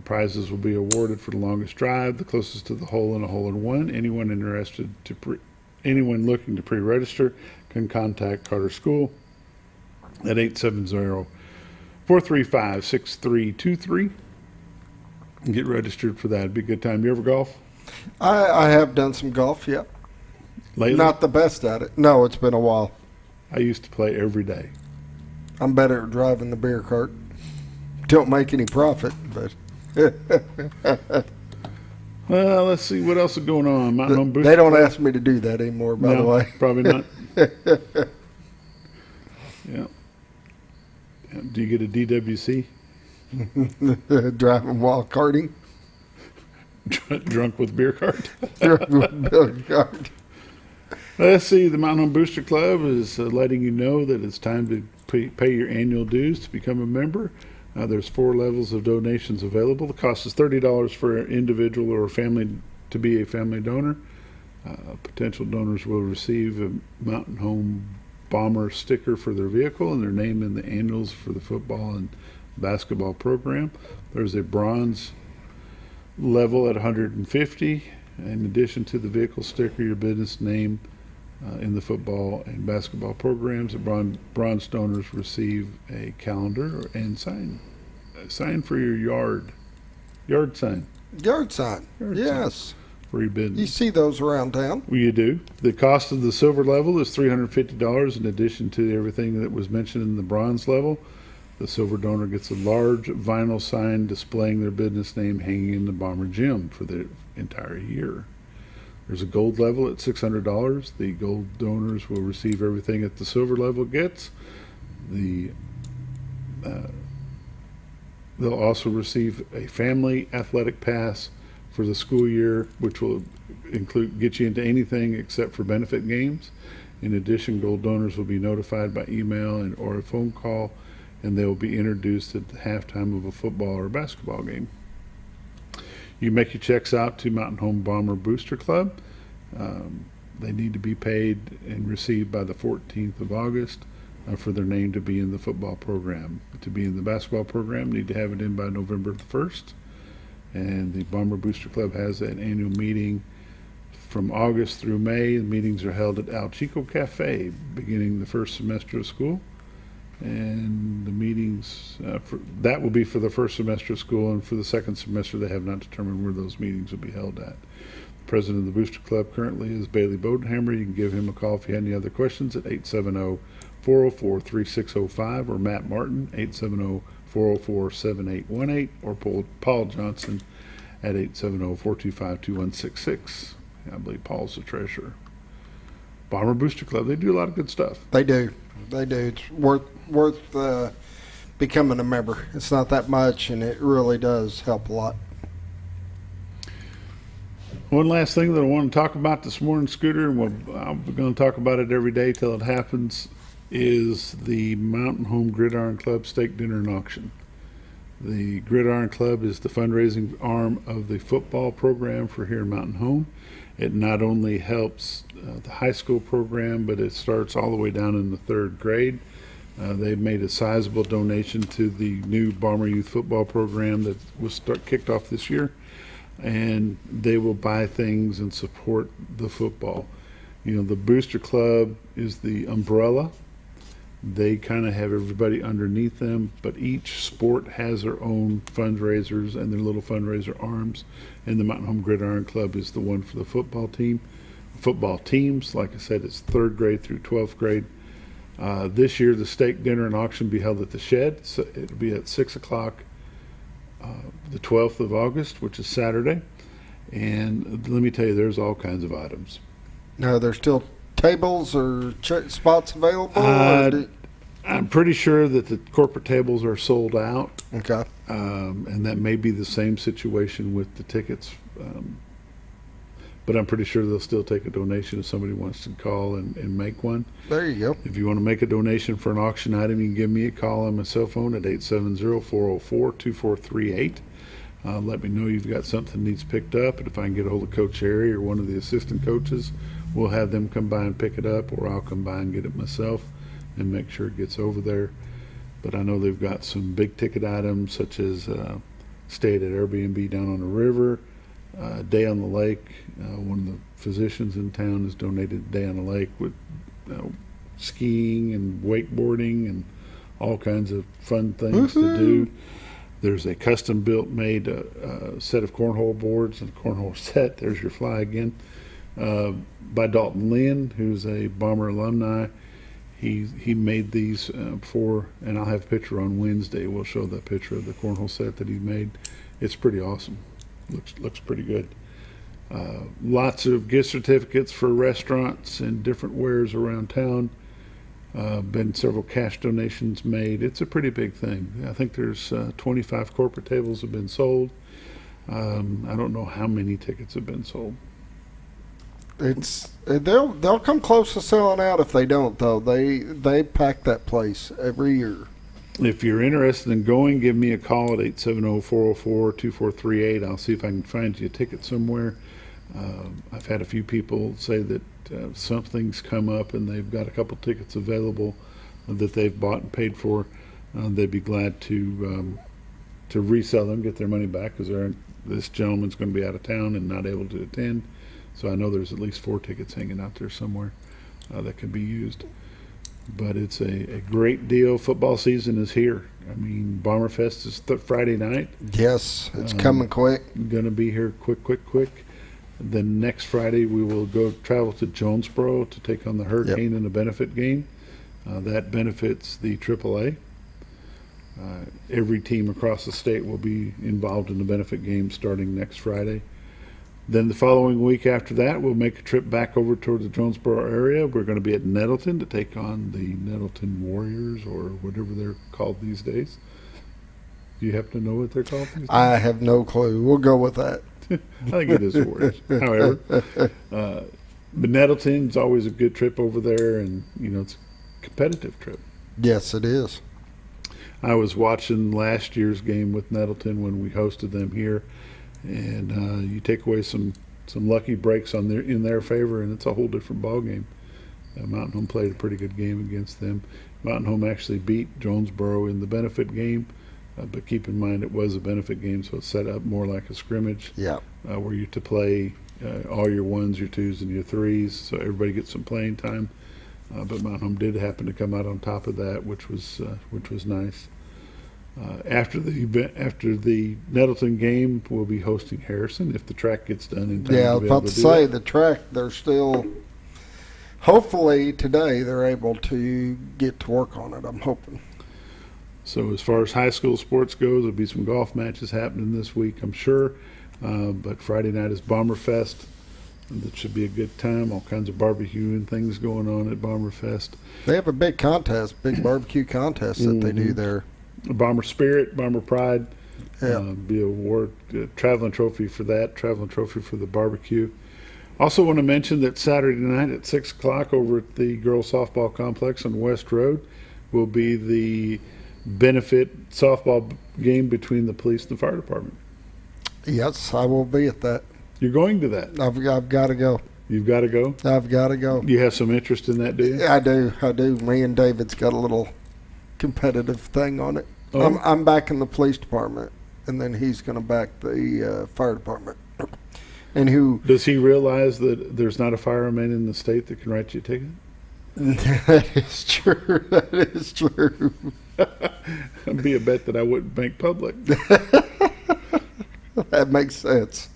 Prizes will be awarded for the longest drive, the closest to the hole, and a hole-in-one. Anyone looking to pre-register can contact Cotter School at 870-435-6323 and get registered for that. It'd be a good time. You ever golf? I have done some golf, yep. Lately? Not the best at it. No, it's been a while. I used to play every day. I'm better at driving the beer cart. Don't make any profit, but... Well, let's see what else is going on. Mountain Home Booster They don't Club. ask me to do that anymore, by the No, way. probably not. Yeah. Do you get a DWC? Driving while karting. Drunk with beer cart? Drunk with beer cart. Let's see. The Mountain Home Booster Club is letting you know that it's time to pay your annual dues to become a member. There's 4 levels of donations available. The cost is $30 for an individual or a family to be a family donor. Potential donors will receive a Mountain Home Bomber sticker for their vehicle and their name in the annuals for the football and basketball program. There's a bronze level at $150. In addition to the vehicle sticker, your business name in the football and basketball programs. The bronze donors receive a calendar and sign for your yard sign. Yard sign. Yes. Sign for your business. You see those around town. Well, you do. The cost of the silver level is $350 in addition to everything that was mentioned in the bronze level. The silver donor gets a large vinyl sign displaying their business name hanging in the Bomber Gym for the entire year. There's a gold level at $600. The gold donors will receive everything that the silver level gets. They'll also receive a family athletic pass for the school year, which will get you into anything except for benefit games. In addition, gold donors will be notified by email or a phone call, and they will be introduced at the halftime of a football or basketball game. You make your checks out to Mountain Home Bomber Booster Club. They need to be paid and received by the 14th of August for their name to be in the football program. To be in the basketball program, need to have it in by November the 1st. And the Bomber Booster Club has an annual meeting from August through May. The meetings are held at Al Chico Cafe beginning the first semester of school. And the meetings that will be for the first semester of school, and for the second semester they have not determined where those meetings will be held at. The president of the Booster Club currently is Bailey Bodenhammer. You can give him a call if you have any other questions at 870-404-3605, or Matt Martin 870-404-7818, or Paul Johnson at 870-425-2166. I believe Paul's the treasurer. Bomber Booster Club, they do a lot of good stuff. They do. It's worth becoming a member. It's not that much, and it really does help a lot. One last thing that I want to talk about this morning, Scooter, and I'm going to talk about it every day till it happens, is the Mountain Home Gridiron Club Steak Dinner and Auction. The Gridiron Club is the fundraising arm of the football program for here in Mountain Home. It not only helps the high school program, but it starts all the way down in the 3rd grade. They've made a sizable donation to the new Bomber Youth Football program that was kicked off this year, and they will buy things and support the football. You know, the Booster Club is the umbrella. They kind of have everybody underneath them, but each sport has their own fundraisers and their little fundraiser arms, and the Mountain Home Gridiron Club is the one for the football team. Football teams, like I said, it's 3rd grade through 12th grade. This year, the steak dinner and auction will be held at the Shed. So it'll be at 6 o'clock, the 12th of August, which is Saturday. And let me tell you, there's all kinds of items. Now, there's still tables or spots available? I'm pretty sure that the corporate tables are sold out. Okay. And that may be the same situation with the tickets. But I'm pretty sure they'll still take a donation if somebody wants to call and make one. There you go. If you want to make a donation for an auction item, you can give me a call on my cell phone at 870-404-2438. Let me know you've got something that needs picked up, and if I can get a hold of Coach Harry or one of the assistant coaches, we'll have them come by and pick it up, or I'll come by and get it myself and make sure it gets over there. But I know they've got some big ticket items such as stay at Airbnb down on the river, day on the lake. One of the physicians in town has donated a day on the lake with skiing and wakeboarding and all kinds of fun things to do. There's a custom-built made set of cornhole boards and cornhole set. There's your fly again. By Dalton Lynn, who's a Bomber alumni. He made these for, and I'll have a picture on Wednesday. We'll show the picture of the cornhole set that he made. It's pretty awesome. Looks pretty good. Lots of gift certificates for restaurants and different wares around town. Been several cash donations made. It's a pretty big thing. I think there's 25 corporate tables have been sold. I don't know how many tickets have been sold. They'll come close to selling out if they don't, though. They pack that place every year. If you're interested in going, give me a call at 870-404-2438. I'll see if I can find you a ticket somewhere. I've had a few people say that something's come up and they've got a couple tickets available that they've bought and paid for. They'd be glad to resell them, get their money back, because this gentleman's going to be out of town and not able to attend. So I know there's at least 4 tickets hanging out there somewhere that could be used. But it's a great deal. Football season is here. I mean, Bomberfest is Friday night. Yes, it's coming quick. Going to be here quick. Then next Friday we will travel to Jonesboro to take on the Hurricane in a benefit game. That benefits the AAA. Every team across the state will be involved in the benefit game starting next Friday. Then the following week after that, we'll make a trip back over toward the Jonesboro area. We're going to be at Nettleton to take on the Nettleton Warriors, or whatever they're called these days. Do you happen to know what they're called these days? I have no clue. We'll go with that. I think it is Warriors. However, but Nettleton's always a good trip over there, and it's a competitive trip. Yes, it is. I was watching last year's game with Nettleton when we hosted them here. And you take away some lucky breaks in their favor, and it's a whole different ball game. Mountain Home played a pretty good game against them. Mountain Home actually beat Jonesboro in the benefit game, but keep in mind it was a benefit game, so it's set up more like a scrimmage. Yeah. Where you're to play all your 1s, your 2s, and your 3s, so everybody gets some playing time. But Mountain Home did happen to come out on top of that, which was nice. After the Nettleton game, we'll be hosting Harrison if the track gets done in time. Yeah, I was about to say the track. They're still. Hopefully today they're able to get to work on it. I'm hoping. So as far as high school sports goes, there'll be some golf matches happening this week, I'm sure. But Friday night is Bomberfest. That should be a good time. All kinds of barbecue and things going on at Bomberfest. They have a big contest, big barbecue contest that they do there. Bomber Spirit, Bomber Pride, Yeah. Be award traveling trophy for that, traveling trophy for the barbecue. Also want to mention that Saturday night at 6 o'clock over at the girls softball complex on West Road will be the benefit softball game between the police and the fire department. Yes, I will be at that. You're going to that? I've got to go. You've got to go? I've got to go. You have some interest in that, do you? I do. Me and David's got a little competitive thing on it. Oh. I'm back in the police department, and then he's going to back the fire department. And who does he realize that there's not a fireman in the state that can write you a ticket? That is true. That is true. It'd be a bet that I wouldn't make public. That makes sense.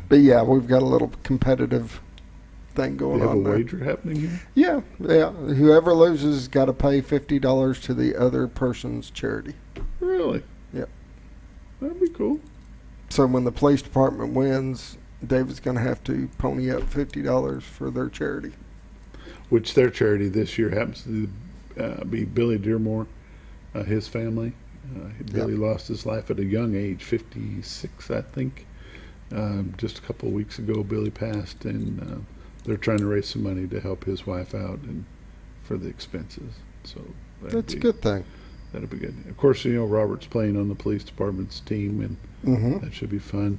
But yeah, we've got a little competitive thing going on. You have a there. wager happening here? Yeah. Whoever loses has got to pay $50 to the other person's charity. Really? Yep. That'd be cool. So when the police department wins, David's going to have to pony up $50 for their charity. Which their charity this year happens to be Billy Dearmore, his family. Billy lost his life at a young age, 56, I think. Just a couple of weeks ago, Billy passed, and they're trying to raise some money to help his wife out and for the expenses. So that's a good thing. That'll be good. Of course, Robert's playing on the police department's team, and that should be fun.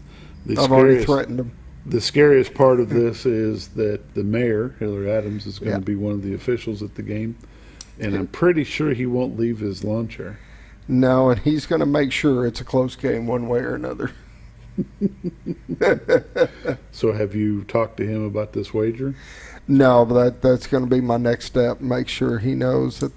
I've already threatened him. The scariest part of this is that the mayor, Hillary Adams, is going to be one of the officials at the game, and I'm pretty sure he won't leave his lawn chair. No, and he's going to make sure it's a close game one way or another. So have you talked to him about this wager? No, but that's going to be my next step. Make sure he knows that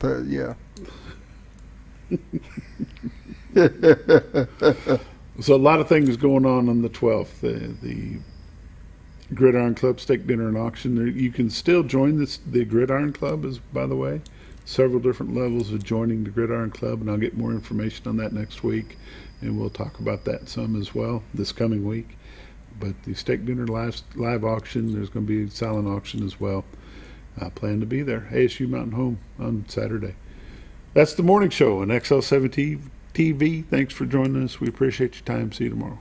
So a lot of things going on the 12th. The Gridiron Club Steak Dinner and Auction. You can still join the Gridiron Club, by the way. Several different levels of joining the Gridiron Club, and I'll get more information on that next week, and we'll talk about that some as well this coming week. But the Steak Dinner live auction, there's going to be a silent auction as well. I plan to be there. ASU Mountain Home on Saturday. That's the morning show on XL7-TV. Thanks for joining us. We appreciate your time. See you tomorrow.